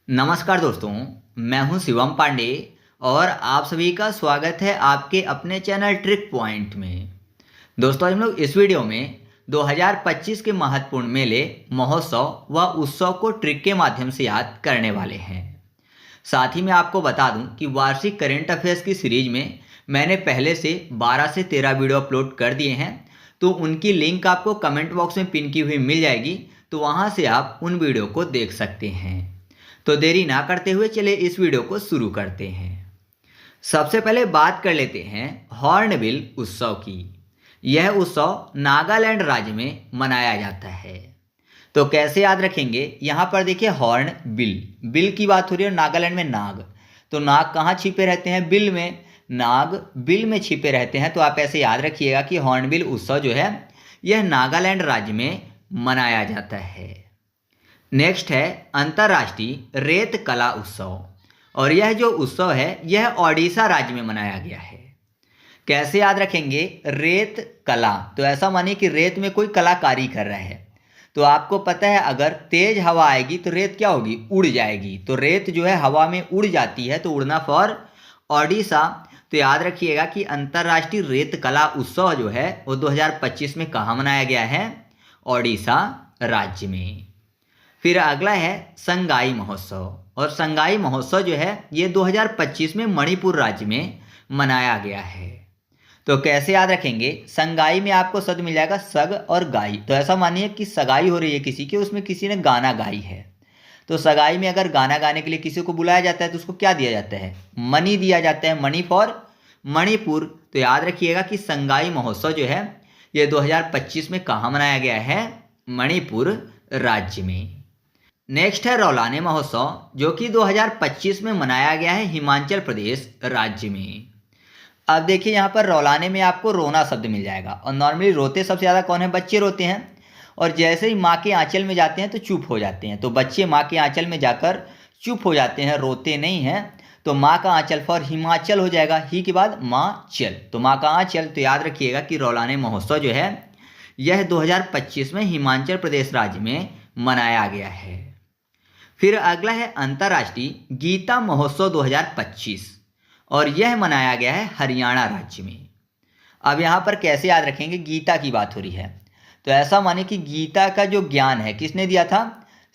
नमस्कार दोस्तों, मैं हूं शिवम पांडे और आप सभी का स्वागत है आपके अपने चैनल ट्रिक पॉइंट में। दोस्तों, हम लोग इस वीडियो में 2025 के महत्वपूर्ण मेले, महोत्सव व उत्सव को ट्रिक के माध्यम से याद करने वाले हैं। साथ ही मैं आपको बता दूं कि वार्षिक करेंट अफेयर्स की सीरीज में मैंने पहले से 12 से 13 वीडियो अपलोड कर दिए हैं, तो उनकी लिंक आपको कमेंट बॉक्स में पिन की हुई मिल जाएगी, तो वहां से आप उन वीडियो को देख सकते हैं। तो देरी ना करते हुए चलिए इस वीडियो को शुरू करते हैं। सबसे पहले बात कर लेते हैं हॉर्नबिल उत्सव की। यह उत्सव नागालैंड राज्य में मनाया जाता है। तो कैसे याद रखेंगे, यहाँ पर देखिए हॉर्न बिल, बिल की बात हो रही है और नागालैंड में नाग। तो नाग कहाँ छिपे रहते हैं? बिल में। नाग बिल में छिपे रहते हैं, तो आप ऐसे याद रखिएगा कि हॉर्नबिल उत्सव जो है यह नागालैंड राज्य में मनाया जाता है। नेक्स्ट है अंतर्राष्ट्रीय रेत कला उत्सव, और यह जो उत्सव है यह ओडिशा राज्य में मनाया गया है। कैसे याद रखेंगे? रेत कला, तो ऐसा मानिए कि रेत में कोई कलाकारी कर रहा है। तो आपको पता है अगर तेज हवा आएगी तो रेत क्या होगी? उड़ जाएगी। तो रेत जो है हवा में उड़ जाती है, तो उड़ना फॉर ओडिशा। तो याद रखिएगा कि अंतर्राष्ट्रीय रेत कला उत्सव जो है वो 2025 में कहाँ मनाया गया है? ओडिशा राज्य में। फिर अगला है संगाई महोत्सव, और संगाई महोत्सव जो है ये 2025 में मणिपुर राज्य में मनाया गया है। तो कैसे याद रखेंगे? संगाई में आपको शब्द मिल जाएगा सग और गाई। तो ऐसा मानिए कि सगाई हो रही है किसी की, उसमें किसी ने गाना गाई है। तो सगाई में अगर गाना गाने के लिए किसी को बुलाया जाता है तो उसको क्या दिया जाता है? मणि दिया जाता है, मणि फॉर मणिपुर। तो याद रखिएगा कि संगाई महोत्सव जो है ये 2025 में कहाँ मनाया गया है? मणिपुर राज्य में। नेक्स्ट है रौलाने महोत्सव, जो कि 2025 में मनाया गया है हिमाचल प्रदेश राज्य में। अब देखिए यहाँ पर रौलाने में आपको रोना शब्द मिल जाएगा, और नॉर्मली रोते सबसे ज़्यादा कौन है? बच्चे रोते हैं। और जैसे ही माँ के आंचल में जाते हैं तो चुप हो जाते हैं। तो बच्चे माँ के आंचल में जाकर चुप हो जाते हैं, रोते नहीं हैं। तो माँ का आंचल फॉर हिमाचल हो जाएगा, ही के बाद माँ चल, तो माँ का आंचल। तो याद रखिएगा कि रौलाने महोत्सव जो है यह 2025 में हिमाचल प्रदेश राज्य में मनाया गया है। फिर अगला है अंतर्राष्ट्रीय गीता महोत्सव 2025, और यह मनाया गया है हरियाणा राज्य में। अब यहाँ पर कैसे याद रखेंगे? गीता की बात हो रही है, तो ऐसा माने कि गीता का जो ज्ञान है किसने दिया था?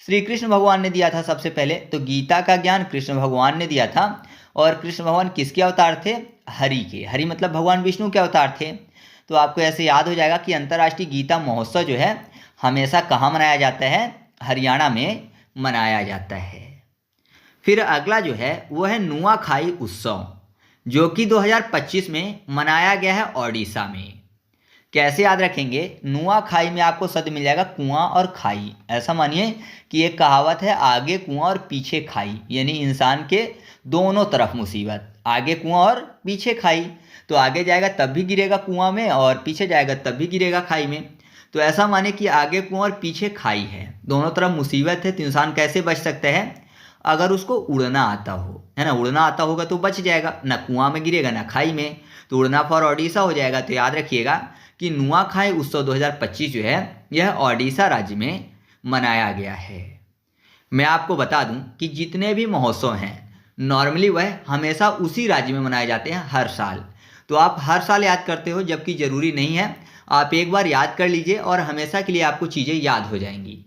श्री कृष्ण भगवान ने दिया था सबसे पहले। तो गीता का ज्ञान कृष्ण भगवान ने दिया था, और कृष्ण भगवान किसके अवतार थे? हरि के। हरि मतलब भगवान विष्णु के अवतार थे। तो आपको ऐसे याद हो जाएगा कि अंतर्राष्ट्रीय गीता महोत्सव जो है हमेशा कहाँ मनाया जाता है? हरियाणा में मनाया जाता है। फिर अगला जो है वो है नुआखाई उत्सव, जो कि 2025 में मनाया गया है ओडिशा में। कैसे याद रखेंगे? नुआखाई में आपको शब्द मिल जाएगा कुआं और खाई। ऐसा मानिए कि एक कहावत है, आगे कुआं और पीछे खाई, यानी इंसान के दोनों तरफ मुसीबत, आगे कुआं और पीछे खाई। तो आगे जाएगा तब भी गिरेगा कुआं में, और पीछे जाएगा तब भी गिरेगा खाई में। तो ऐसा माने कि आगे कुआं और पीछे खाई है, दोनों तरफ मुसीबत है। तो इंसान कैसे बच सकता है? अगर उसको उड़ना आता हो, है ना, उड़ना आता होगा तो बच जाएगा, ना कुआं में गिरेगा ना खाई में। तो उड़ना फॉर ओडिशा हो जाएगा। तो याद रखिएगा कि नुआखाई उत्सव 2025 जो है यह ओडिशा राज्य में मनाया गया है। मैं आपको बता दूं कि जितने भी महोत्सव हैं नॉर्मली वह हमेशा उसी राज्य में मनाए जाते हैं हर साल। तो आप हर साल याद करते हो, जबकि ज़रूरी नहीं है। आप एक बार याद कर लीजिए और हमेशा के लिए आपको चीज़ें याद हो जाएंगी।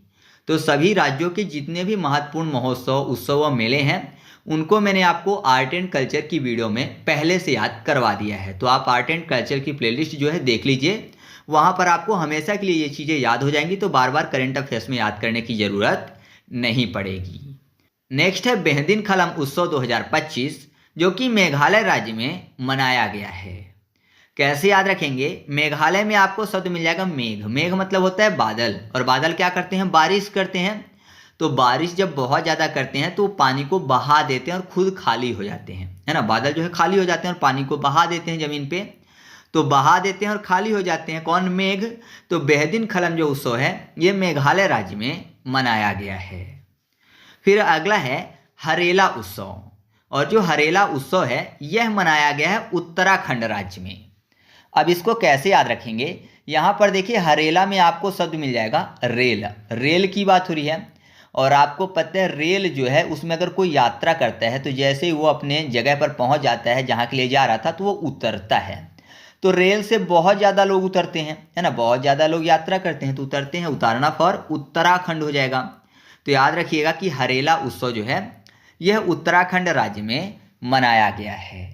तो सभी राज्यों के जितने भी महत्वपूर्ण महोत्सव, उत्सव व मेले हैं उनको मैंने आपको आर्ट एंड कल्चर की वीडियो में पहले से याद करवा दिया है। तो आप आर्ट एंड कल्चर की प्लेलिस्ट जो है देख लीजिए, वहाँ पर आपको हमेशा के लिए ये चीज़ें याद हो जाएंगी। तो बार बार करेंट अफेयर्स में याद करने की ज़रूरत नहीं पड़ेगी। नेक्स्ट है बेहदिन खलम उत्सव 2025, जो कि मेघालय राज्य में मनाया गया है। कैसे याद रखेंगे? मेघालय में आपको शब्द मिल जाएगा मेघ। मेघ मतलब होता है बादल, और बादल क्या करते हैं? बारिश करते हैं। तो बारिश जब बहुत ज़्यादा करते हैं तो पानी को बहा देते हैं और खुद खाली हो जाते हैं, है ना। बादल जो है खाली हो जाते हैं और पानी को बहा देते हैं ज़मीन पे। तो बहा देते हैं और खाली हो जाते हैं कौन? मेघ। तो बेहदिन खलम जो उत्सव है ये मेघालय राज्य में मनाया गया है। फिर अगला है हरेला उत्सव, और जो हरेला उत्सव है यह मनाया गया है उत्तराखंड राज्य में। अब इसको कैसे याद रखेंगे? यहाँ पर देखिए हरेला में आपको शब्द मिल जाएगा रेल। रेल की बात हो रही है, और आपको पता है रेल जो है उसमें अगर कोई यात्रा करता है तो जैसे ही वो अपने जगह पर पहुंच जाता है जहां के लिए जा रहा था तो वो उतरता है। तो रेल से बहुत ज़्यादा लोग उतरते हैं, है ना, बहुत ज़्यादा लोग यात्रा करते हैं तो उतरते हैं, उतारना फॉर उत्तराखंड हो जाएगा। तो याद रखिएगा कि हरेला उत्सव जो है यह उत्तराखंड राज्य में मनाया गया है।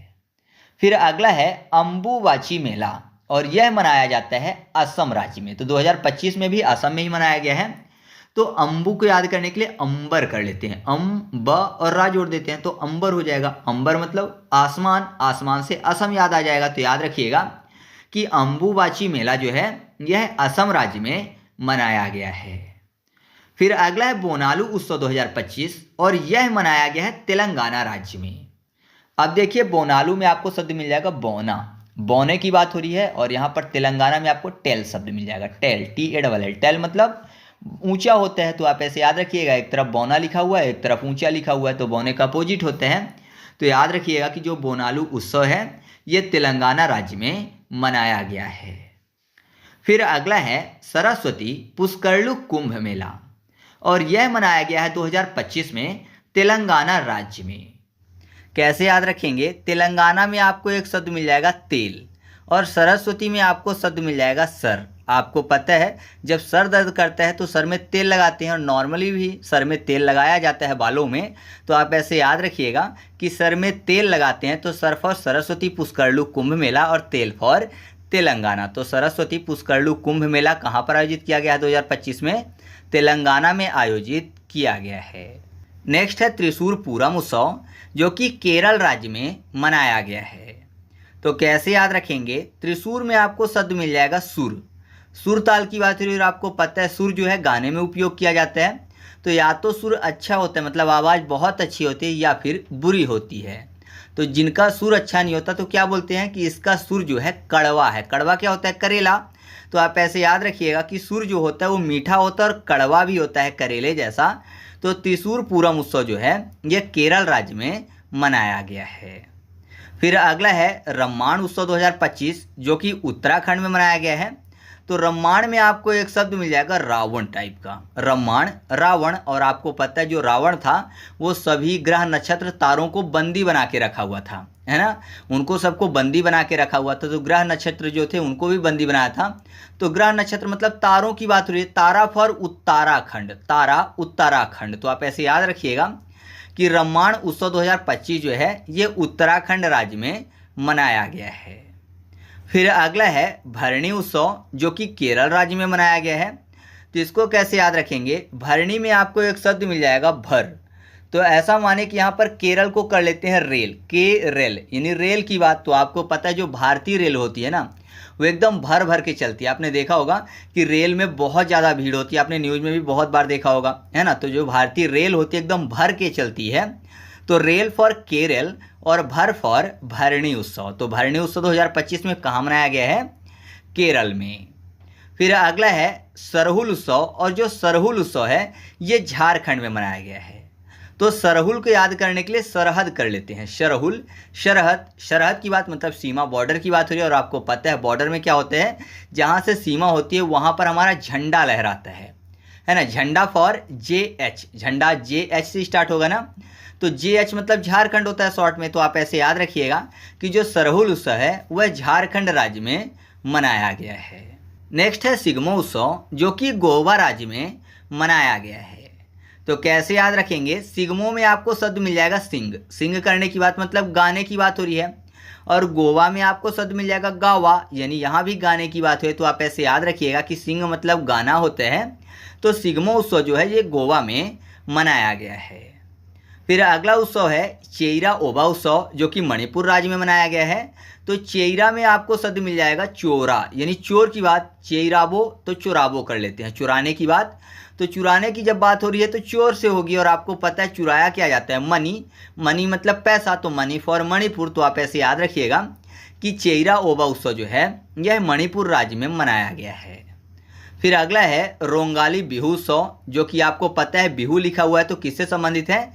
फिर अगला है अंबुबाची मेला, और यह मनाया जाता है असम राज्य में। तो 2025 में भी असम में ही मनाया गया है। तो अंबु को याद करने के लिए अंबर कर लेते हैं, ब और रा जोड़ देते हैं तो अंबर हो जाएगा। अंबर मतलब आसमान, आसमान से असम याद आ जाएगा। तो याद रखिएगा कि अंबुबाची मेला जो है यह असम राज्य में मनाया गया है। फिर अगला है बोनालू उत्सव 2025, और यह मनाया गया है तेलंगाना राज्य में। अब देखिए बोनालू में आपको शब्द मिल जाएगा बौना, बौने की बात हो रही है, और यहाँ पर तेलंगाना में आपको टेल शब्द मिल जाएगा, टेल, TALL, टेल मतलब ऊंचा होता है। तो आप ऐसे याद रखिएगा, एक तरफ बौना लिखा हुआ है, एक तरफ ऊंचा लिखा हुआ है, तो बौने का अपोजिट होते हैं। तो याद रखिएगा कि जो बोनालू उत्सव है ये तेलंगाना राज्य में मनाया गया है। फिर अगला है सरस्वती पुष्करलू कुंभ मेला, और यह मनाया गया है 2025 में तेलंगाना राज्य में। कैसे याद रखेंगे, तेलंगाना में आपको एक शब्द मिल जाएगा तेल, और सरस्वती में आपको शब्द मिल जाएगा सर। आपको पता है जब सर दर्द करता है तो सर में तेल लगाते हैं, और नॉर्मली भी सर में तेल लगाया जाता है बालों में। तो आप ऐसे याद रखिएगा कि सर में तेल लगाते हैं, तो सर फॉर सरस्वती पुष्करलू कुंभ मेला और तेल फॉर तेलंगाना। तो सरस्वती पुष्करलू कुंभ मेला कहाँ पर आयोजित किया गया है 2025 में? तेलंगाना में आयोजित किया गया है। नेक्स्ट है त्रिशूर पूरम उत्सव, जो कि केरल राज्य में मनाया गया है। तो कैसे याद रखेंगे, त्रिशूर में आपको शब्द मिल जाएगा सुर, सुर ताल की बात हो रही है, और आपको पता है सुर जो है गाने में उपयोग किया जाता है। तो या तो सुर अच्छा होता है मतलब आवाज़ बहुत अच्छी होती है, या फिर बुरी होती है। तो जिनका सुर अच्छा नहीं होता तो क्या बोलते हैं कि इसका सुर जो है कड़वा है। कड़वा क्या होता है? करेला। तो आप ऐसे याद रखिएगा कि सुर जो होता है वो मीठा होता है और कड़वा भी होता है, करेले जैसा। तो त्रिशूर पूरम उत्सव जो है यह केरल राज्य में मनाया गया है। फिर अगला है रम्माण उत्सव 2025, जो कि उत्तराखंड में मनाया गया है। तो रम्माण में आपको एक शब्द मिल जाएगा रावण टाइप का, रम्माण, रावण। और आपको पता है जो रावण था वो सभी ग्रह नक्षत्र तारों को बंदी बना के रखा हुआ था, है ना, उनको सबको बंदी बना के रखा हुआ था। तो ग्रह नक्षत्र जो थे उनको भी बंदी बनाया था। तो ग्रह नक्षत्र मतलब तारों की बात हो रही है, तारा फॉर उत्तराखंड, तारा उत्तराखंड। तो आप ऐसे याद रखिएगा कि रम्माण उत्सव 2025 जो है ये उत्तराखंड राज्य में मनाया गया है। फिर अगला है भरणी उत्सव, जो कि केरल राज्य में मनाया गया है। तो इसको कैसे याद रखेंगे, भरणी में आपको एक शब्द मिल जाएगा भर। तो ऐसा माने कि यहाँ पर केरल को कर लेते हैं रेल, के रेल, यानी रेल की बात। तो आपको पता है जो भारतीय रेल होती है ना वो एकदम भर भर के चलती है। आपने देखा होगा कि रेल में बहुत ज़्यादा भीड़ होती है, आपने न्यूज़ में भी बहुत बार देखा होगा, है ना। तो जो भारतीय रेल होती है एकदम भर के चलती है। तो रेल फॉर केरल और भर फॉर भरणी उत्सव। तो भरणी उत्सव 2025 में कहाँ मनाया गया है? केरल में। फिर अगला है सरहुल उत्सव, और जो सरहुल उत्सव है ये झारखंड में मनाया गया है। तो सरहुल को याद करने के लिए सरहद कर लेते हैं, सरहुल, शरहद, शरहद की बात मतलब सीमा, बॉर्डर की बात हो रही है। और आपको पता है बॉर्डर में क्या होता है, जहाँ से सीमा होती है वहाँ पर हमारा झंडा लहराता है ना। झंडा फॉर JH, झंडा JH से स्टार्ट होगा ना। तो JH मतलब झारखंड होता है शॉर्ट में। तो आप ऐसे याद रखिएगा कि जो सरहुल उत्सव है वह झारखंड राज्य में मनाया गया है। नेक्स्ट है सिग्मो उत्सव, जो कि गोवा राज्य में मनाया गया है। तो कैसे याद रखेंगे, सिग्मो में आपको शब्द मिल जाएगा सिंग, सिंग करने की बात मतलब गाने की बात हो रही है। और गोवा में आपको शब्द मिल जाएगा गावा, यानी यहाँ भी गाने की बात है। तो आप ऐसे याद रखिएगा कि सिंग मतलब गाना होता है। तो सिग्मो उत्सव जो है ये गोवा में मनाया गया है। फिर अगला उत्सव है चेइरा ओबा उत्सव, जो कि मणिपुर राज्य में मनाया गया है। तो चेइरा में आपको शब्द मिल जाएगा चोरा, यानी चोर की बात, चेइराबो तो चुराबो कर लेते हैं, चुराने की बात। तो चुराने की जब बात हो रही है तो चोर से होगी। और आपको पता है चुराया क्या जाता है, मनी, मनी मतलब पैसा। तो मनी फॉर मणिपुर। तो आप ऐसे याद रखिएगा कि चेइरा ओबा उत्सव जो है यह मणिपुर राज्य में मनाया गया है। फिर अगला है रोंगाली बिहू उत्सव, जो कि आपको पता है बिहू लिखा हुआ है तो किससे संबंधित है?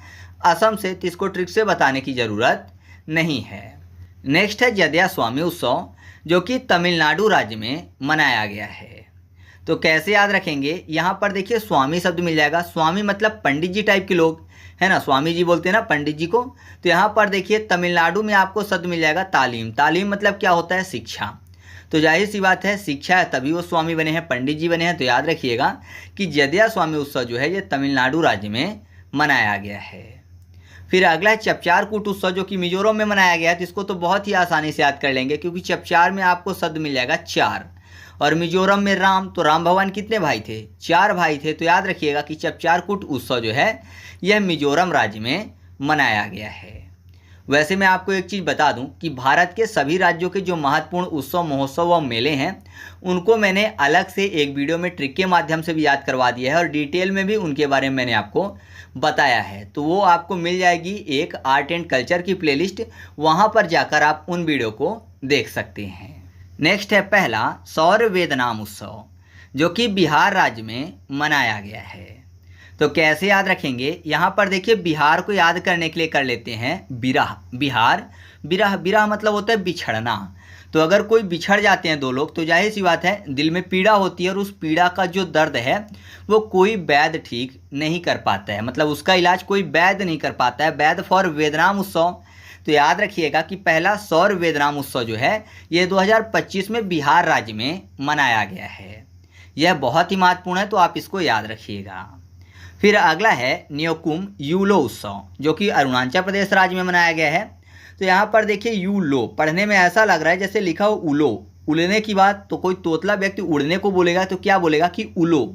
असम से। तो इसको ट्रिक से बताने की ज़रूरत नहीं है। नेक्स्ट है जदिया स्वामी उत्सव, जो कि तमिलनाडु राज्य में मनाया गया है। तो कैसे याद रखेंगे, यहाँ पर देखिए स्वामी शब्द मिल जाएगा। स्वामी मतलब पंडित जी टाइप के लोग, है ना, स्वामी जी बोलते हैं ना पंडित जी को। तो यहाँ पर देखिए तमिलनाडु में आपको शब्द मिल जाएगा तालीम। तालीम मतलब क्या होता है, शिक्षा। तो जाहिर सी बात है शिक्षा है तभी वो स्वामी बने हैं, पंडित जी बने हैं। तो याद रखिएगा कि जदिया स्वामी उत्सव जो है ये तमिलनाडु राज्य में मनाया गया है। फिर अगला है चपचार कूट उत्सव, जो कि मिजोरम में मनाया गया है। तो इसको तो बहुत ही आसानी से याद कर लेंगे, क्योंकि चपचार में आपको शब्द मिल जाएगा चार, और मिजोरम में राम। तो राम भगवान कितने भाई थे, चार भाई थे। तो याद रखिएगा कि चपचार कूट उत्सव जो है यह मिजोरम राज्य में मनाया गया है। वैसे मैं आपको एक चीज़ बता दूं कि भारत के सभी राज्यों के जो महत्वपूर्ण उत्सव, महोत्सव व मेले हैं उनको मैंने अलग से एक वीडियो में ट्रिक के माध्यम से भी याद करवा दिया है, और डिटेल में भी उनके बारे में मैंने आपको बताया है। तो वो आपको मिल जाएगी एक आर्ट एंड कल्चर की प्लेलिस्ट, वहाँ पर जाकर आप उन वीडियो को देख सकते हैं। नेक्स्ट है पहला सौर वेदनाम उत्सव, जो कि बिहार राज्य में मनाया गया है। तो कैसे याद रखेंगे, यहाँ पर देखिए बिहार को याद करने के लिए कर लेते हैं बिरह। बिहार, बिरह, बिरह मतलब होता है बिछड़ना। तो अगर कोई बिछड़ जाते हैं दो लोग तो जाहिर सी बात है दिल में पीड़ा होती है, और उस पीड़ा का जो दर्द है वो कोई वैद्य ठीक नहीं कर पाता है, मतलब उसका इलाज कोई वैद्य नहीं कर पाता है। वैद्य फॉर वेदनाम उत्सव। तो याद रखिएगा कि पहला सौर वेदनाम उत्सव जो है ये 2025 में बिहार राज्य में मनाया गया है। यह बहुत ही महत्वपूर्ण है, तो आप इसको याद रखिएगा। फिर अगला है न्योकुम यूलो उत्सव, जो कि अरुणाचल प्रदेश राज्य में मनाया गया है। तो यहाँ पर देखिए यूलो पढ़ने में ऐसा लग रहा है जैसे लिखा हो उलो, उड़ने की बात। तो कोई तोतला व्यक्ति उड़ने को बोलेगा तो क्या बोलेगा कि उलो।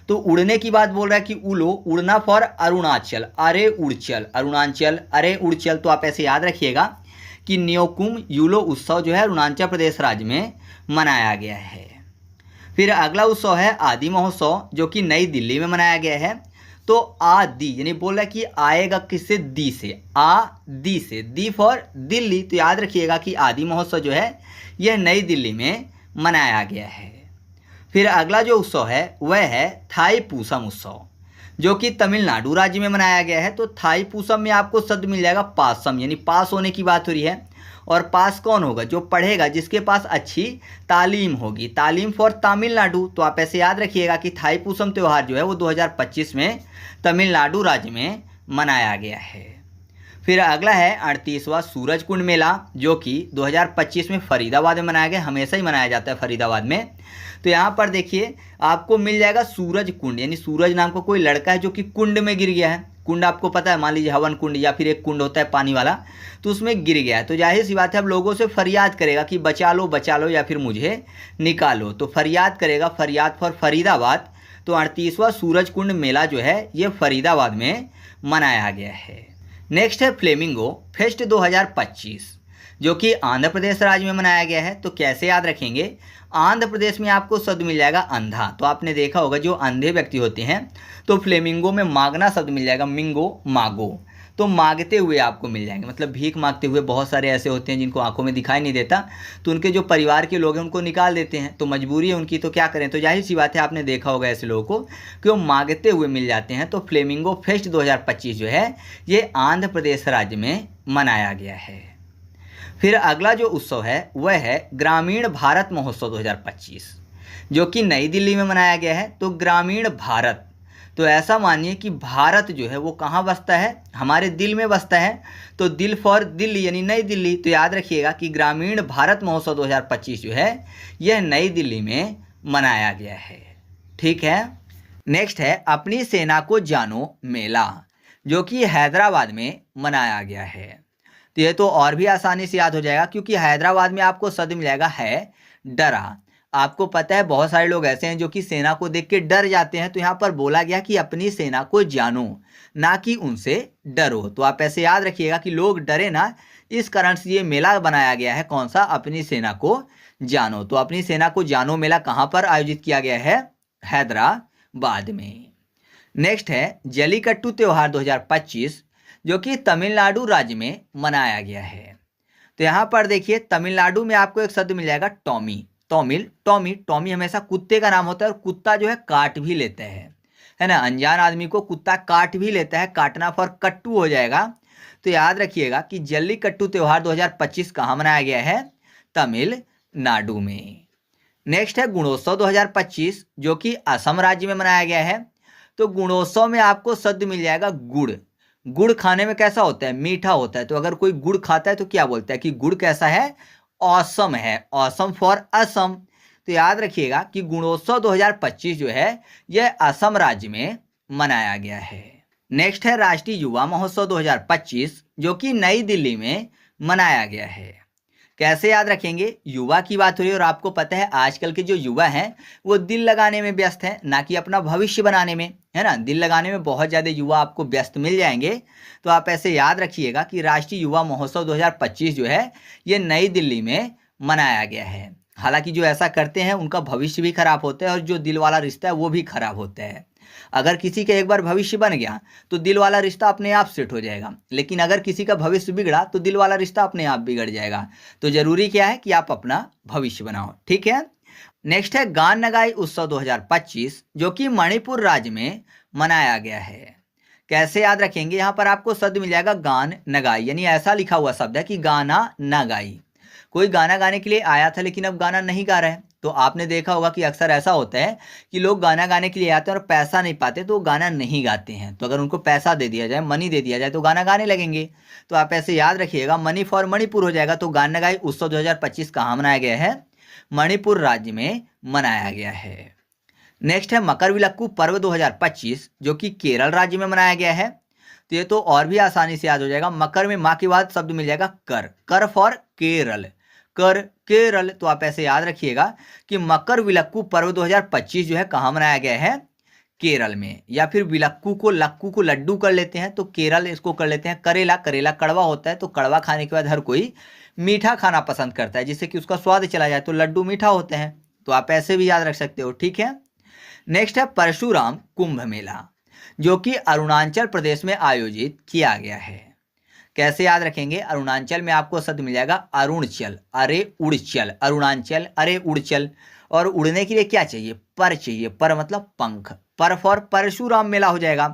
तो उड़ने की बात बोल रहा है कि उलो, उड़ना फॉर अरुणाचल, अरे उड़चल, अरुणाचल अरे उड़चल। तो आप ऐसे याद रखिएगा कि न्योकुम यूलो उत्सव जो है अरुणाचल प्रदेश राज्य में मनाया गया है। फिर अगला उत्सव है आदि महोत्सव, जो कि नई दिल्ली में मनाया गया है। तो आदि यानी बोल रहा है कि आएगा किससे, दी से, दी से, दी फॉर दिल्ली। तो याद रखिएगा कि आदि महोत्सव जो है यह नई दिल्ली में मनाया गया है। फिर अगला जो उत्सव है वह है थाई पूसम उत्सव, जो कि तमिलनाडु राज्य में मनाया गया है। तो थाई पूसम में आपको शब्द मिल जाएगा पासम, यानी पास होने की बात हो रही है। और पास कौन होगा, जो पढ़ेगा, जिसके पास अच्छी तालीम होगी, तालीम फॉर तमिलनाडु। तो आप ऐसे याद रखिएगा कि थाईपुसम त्यौहार जो है वो 2025 में तमिलनाडु राज्य में मनाया गया है। फिर अगला है 38वां सूरज कुंड मेला, जो कि 2025 में फरीदाबाद में मनाया गया। हमेशा ही मनाया जाता है फरीदाबाद में। तो यहाँ पर देखिए आपको मिल जाएगा सूरज कुंड, यानी सूरज नाम का कोई लड़का है जो कि कुंड में गिर गया है। कुंड आपको पता है, मान लीजिए हवन कुंड या फिर एक कुंड होता है पानी वाला, तो उसमें गिर गया है। तो जाहिर सी बात है अब लोगों से फरियाद करेगा कि बचा लो या फिर मुझे निकालो। तो फरियाद करेगा, फरियाद फॉर फरीदाबाद। तो 38वां सूरज कुंड मेला जो है ये फरीदाबाद में मनाया गया है। नेक्स्ट है फ्लेमिंगो फेस्ट 2025, जो कि आंध्र प्रदेश राज्य में मनाया गया है। तो कैसे याद रखेंगे, आंध्र प्रदेश में आपको शब्द मिल जाएगा अंधा। तो आपने देखा होगा जो अंधे व्यक्ति होते हैं तो फ्लेमिंगो में मांगना शब्द मिल जाएगा, मिंगो, मागो। तो मांगते हुए आपको मिल जाएंगे, मतलब भीख मांगते हुए। बहुत सारे ऐसे होते हैं जिनको आंखों में दिखाई नहीं देता, तो उनके जो परिवार के लोग हैं उनको निकाल देते हैं, तो मजबूरी है उनकी, तो क्या करें। तो जाहिर सी बात है आपने देखा होगा ऐसे लोगों को कि वो मांगते हुए मिल जाते हैं। तो फ्लेमिंगो फेस्ट 2025 जो है ये आंध्र प्रदेश राज्य में मनाया गया है। फिर अगला जो उत्सव है वह है ग्रामीण भारत महोत्सव 2025, जो कि नई दिल्ली में मनाया गया है। तो ग्रामीण भारत, तो ऐसा मानिए कि भारत जो है वो कहाँ बसता है, हमारे दिल में बसता है। तो दिल फॉर दिल्ली यानी नई दिल्ली। तो याद रखिएगा कि ग्रामीण भारत महोत्सव 2025 जो है यह नई दिल्ली में मनाया गया है। ठीक है। नेक्स्ट है अपनी सेना को जानो मेला, जो कि हैदराबाद में मनाया गया है। तो ये तो और भी आसानी से याद हो जाएगा, क्योंकि हैदराबाद में आपको शब्द मिलेगा है डरा। आपको पता है बहुत सारे लोग ऐसे हैं जो कि सेना को देख के डर जाते हैं। तो यहाँ पर बोला गया कि अपनी सेना को जानो, ना कि उनसे डरो। तो आप ऐसे याद रखिएगा कि लोग डरे ना, इस कारण से ये मेला बनाया गया है। कौन सा, अपनी सेना को जानो। तो अपनी सेना को जानो मेला कहाँ पर आयोजित किया गया है, हैदराबाद में। नेक्स्ट है जल्लीकट्टू त्यौहार 2025, जो कि तमिलनाडु राज्य में मनाया गया है। तो यहाँ पर देखिए तमिलनाडु में आपको एक शब्द मिल जाएगा टॉमी। टॉमी हमेशा कुत्ते का नाम होता है, और कुत्ता जो है काट भी लेता है ना। अनजान आदमी को कुत्ता काट भी लेता है, काटना फॉर कट्टू हो जाएगा। तो याद रखिएगा कि जल्लीकट्टू त्यौहार 2025 कहाँ मनाया गया है, तमिलनाडु में। नेक्स्ट है गुणोत्सव 2025 जो कि असम राज्य में मनाया गया है। तो गुणोत्सव में आपको शब्द मिल जाएगा गुड़। गुड़ खाने में कैसा होता है? मीठा होता है। तो अगर कोई गुड़ खाता है तो क्या बोलता है कि गुड़ कैसा है? औसम है। Awesome for Assam. तो याद रखिएगा कि गुणोत्सव 2025 जो है यह असम राज्य में मनाया गया है। नेक्स्ट है राष्ट्रीय युवा महोत्सव 2025 जो कि नई दिल्ली में मनाया गया है। कैसे याद रखेंगे? युवा की बात हो रही है और आपको पता है आजकल के जो युवा हैं वो दिल लगाने में व्यस्त हैं, ना कि अपना भविष्य बनाने में, है ना। दिल लगाने में बहुत ज़्यादा युवा आपको व्यस्त मिल जाएंगे। तो आप ऐसे याद रखिएगा कि राष्ट्रीय युवा महोत्सव 2025 जो है ये नई दिल्ली में मनाया गया है। हालांकि जो ऐसा करते हैं उनका भविष्य भी खराब होता है और जो दिल वाला रिश्ता है वो भी खराब होता है। अगर किसी का एक बार भविष्य बन गया तो दिल वाला रिश्ता अपने आप सेट हो जाएगा, लेकिन अगर किसी का भविष्य बिगड़ा तो दिल वाला रिश्ता अपने आप बिगड़ जाएगा। तो जरूरी क्या है कि आप अपना भविष्य बनाओ, ठीक है। नेक्स्ट है गान नगाई उत्सव 2025 जो कि मणिपुर राज्य में मनाया गया है। कैसे याद रखेंगे? यहाँ पर आपको शब्द मिल जाएगा गान नगाई, यानी ऐसा लिखा हुआ शब्द है कि गाना ना गाई। कोई गाना गाने के लिए आया था लेकिन अब गाना नहीं गा रहा है। तो आपने देखा होगा कि अक्सर ऐसा होता है कि लोग गाना गाने के लिए आते हैं और पैसा नहीं पाते तो गाना नहीं गाते हैं। तो अगर उनको पैसा दे दिया जाए, मनी दे दिया जाए तो गाना गाने लगेंगे। तो आप ऐसे याद रखिएगा, मनी फॉर मणिपुर हो जाएगा। तो गान नगाई उत्सव 2025 कहाँ मनाया गया है? मणिपुर राज्य में मनाया गया है। नेक्स्ट है मकरविलक्कू पर्व 2025 जो कि केरल राज्य में मनाया गया है। तो ये तो और भी आसानी से याद हो जाएगा। मकर में माँ के बाद शब्द मिल जाएगा कर। कर फॉर केरल। कर केरल। तो आप ऐसे याद रखिएगा कि मकर विलक्कू पर्व 2025 जो है कहाँ मनाया गया है? केरल में। या फिर विलक्कू को लक्कू को लड्डू कर लेते हैं तो केरल इसको कर लेते हैं करेला। करेला कड़वा होता है तो कड़वा खाने के बाद हर कोई मीठा खाना पसंद करता है जिससे कि उसका स्वाद चला जाए, तो लड्डू मीठा होते हैं। तो आप ऐसे भी याद रख सकते हो, ठीक है। नेक्स्ट है परशुराम कुंभ मेला जो कि अरुणाचल प्रदेश में आयोजित किया गया है। कैसे याद रखेंगे? अरुणाचल में आपको शब्द मिल जाएगा अरुणचल। अरे उड़चल। अरुणाचल अरे उड़चल। और उड़ने के लिए क्या चाहिए? पर चाहिए। पर मतलब पंख। पर फॉर परशुराम मेला हो जाएगा।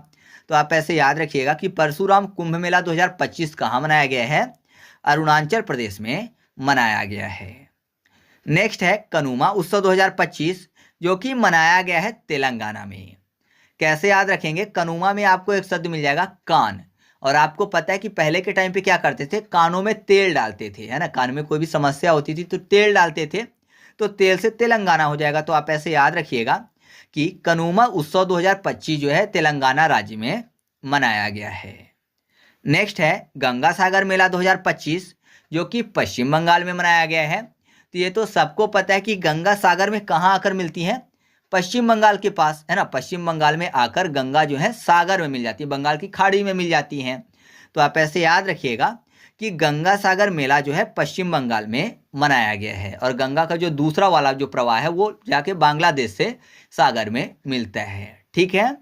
तो आप ऐसे याद रखिएगा कि परशुराम कुंभ मेला 2025 कहाँ मनाया गया है? अरुणाचल प्रदेश में मनाया गया है। नेक्स्ट है कनुमा उत्सव 2025 जो कि मनाया गया है तेलंगाना में। कैसे याद रखेंगे? कनुमा में आपको एक शब्द मिल जाएगा कान। और आपको पता है कि पहले के टाइम पे क्या करते थे? कानों में तेल डालते थे, है ना। कान में कोई भी समस्या होती थी तो तेल डालते थे। तो तेल से तेलंगाना हो जाएगा। तो आप ऐसे याद रखिएगा कि कनुमा उत्सव 2025 जो है तेलंगाना राज्य में मनाया गया है। नेक्स्ट है गंगा सागर मेला 2025 जो कि पश्चिम बंगाल में मनाया गया है। तो ये तो सबको पता है कि गंगा सागर में कहाँ आकर मिलती हैं? पश्चिम बंगाल के पास, है ना। पश्चिम बंगाल में आकर गंगा जो है सागर में मिल जाती है, बंगाल की खाड़ी में मिल जाती हैं। तो आप ऐसे याद रखिएगा कि गंगा सागर मेला जो है पश्चिम बंगाल में मनाया गया है और गंगा का जो दूसरा वाला जो प्रवाह है वो जाके बांग्लादेश से सागर में मिलता है, ठीक है।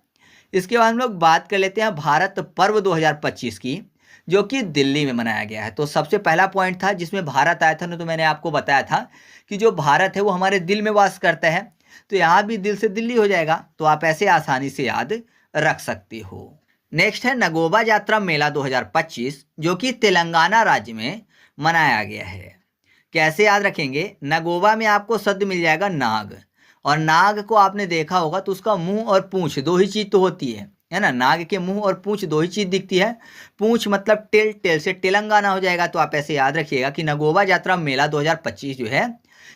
इसके बाद हम लोग बात कर लेते हैं भारत पर्व 2025 की जो कि दिल्ली में मनाया गया है। तो सबसे पहला पॉइंट था जिसमें भारत आया था ना, तो मैंने आपको बताया था कि जो भारत है वो हमारे दिल में वास करता है। तो यहाँ भी दिल से दिल्ली हो जाएगा। तो आप ऐसे आसानी से याद रख सकते हो। नेक्स्ट है नगोबा यात्रा मेला 2025 जो कि तेलंगाना राज्य में मनाया गया है। कैसे याद रखेंगे? नगोबा में आपको शब्द मिल जाएगा नाग। और नाग को आपने देखा होगा तो उसका मुंह और पूंछ दो ही चीज तो होती है ना। नाग के मुंह और पूंछ दो ही चीज दिखती है। पूंछ मतलब टेल, टेल से तेलंगाना हो जाएगा। तो आप ऐसे याद रखिएगा कि नगोबा यात्रा मेला 2025 जो है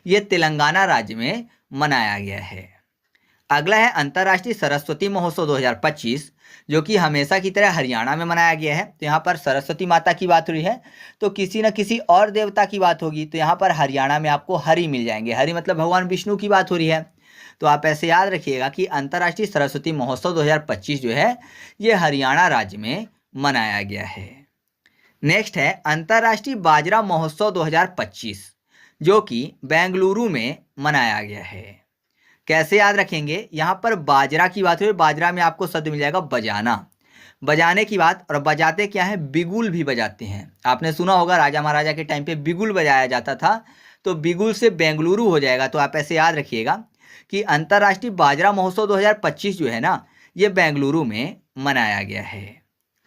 ये तेलंगाना राज्य में मनाया गया है। अगला है अंतर्राष्ट्रीय सरस्वती महोत्सव 2025 जो कि हमेशा की तरह हरियाणा में मनाया गया है। तो यहाँ पर सरस्वती माता की बात हुई है तो किसी न किसी और देवता की बात होगी। तो यहाँ पर हरियाणा में आपको हरि मिल जाएंगे। हरि मतलब भगवान विष्णु की बात हो रही है। तो आप ऐसे याद रखिएगा कि अंतर्राष्ट्रीय सरस्वती महोत्सव 2025 जो है ये हरियाणा राज्य में मनाया गया है। नेक्स्ट है अंतर्राष्ट्रीय बाजरा महोत्सव 2025 जो कि बेंगलुरु में मनाया गया है। कैसे याद रखेंगे? यहाँ पर बाजरा की बात हुई। बाजरा में आपको शब्द मिल जाएगा बजाना। बजाने की बात। और बजाते क्या है? बिगुल भी बजाते हैं। आपने सुना होगा राजा महाराजा के टाइम पे बिगुल बजाया जाता था। तो बिगुल से बेंगलुरु हो जाएगा। तो आप ऐसे याद रखिएगा कि अंतर्राष्ट्रीय बाजरा महोत्सव 2025 जो है ना ये बेंगलुरु में मनाया गया है,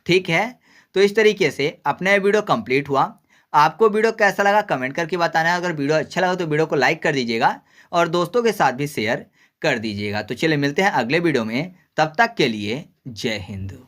ठीक है। तो इस तरीके से अपना वीडियो कंप्लीट हुआ। आपको वीडियो कैसा लगा कमेंट करके बताना है। अगर वीडियो अच्छा लगा तो वीडियो को लाइक कर दीजिएगा और दोस्तों के साथ भी शेयर कर दीजिएगा। तो चलिए मिलते हैं अगले वीडियो में, तब तक के लिए जय हिंद।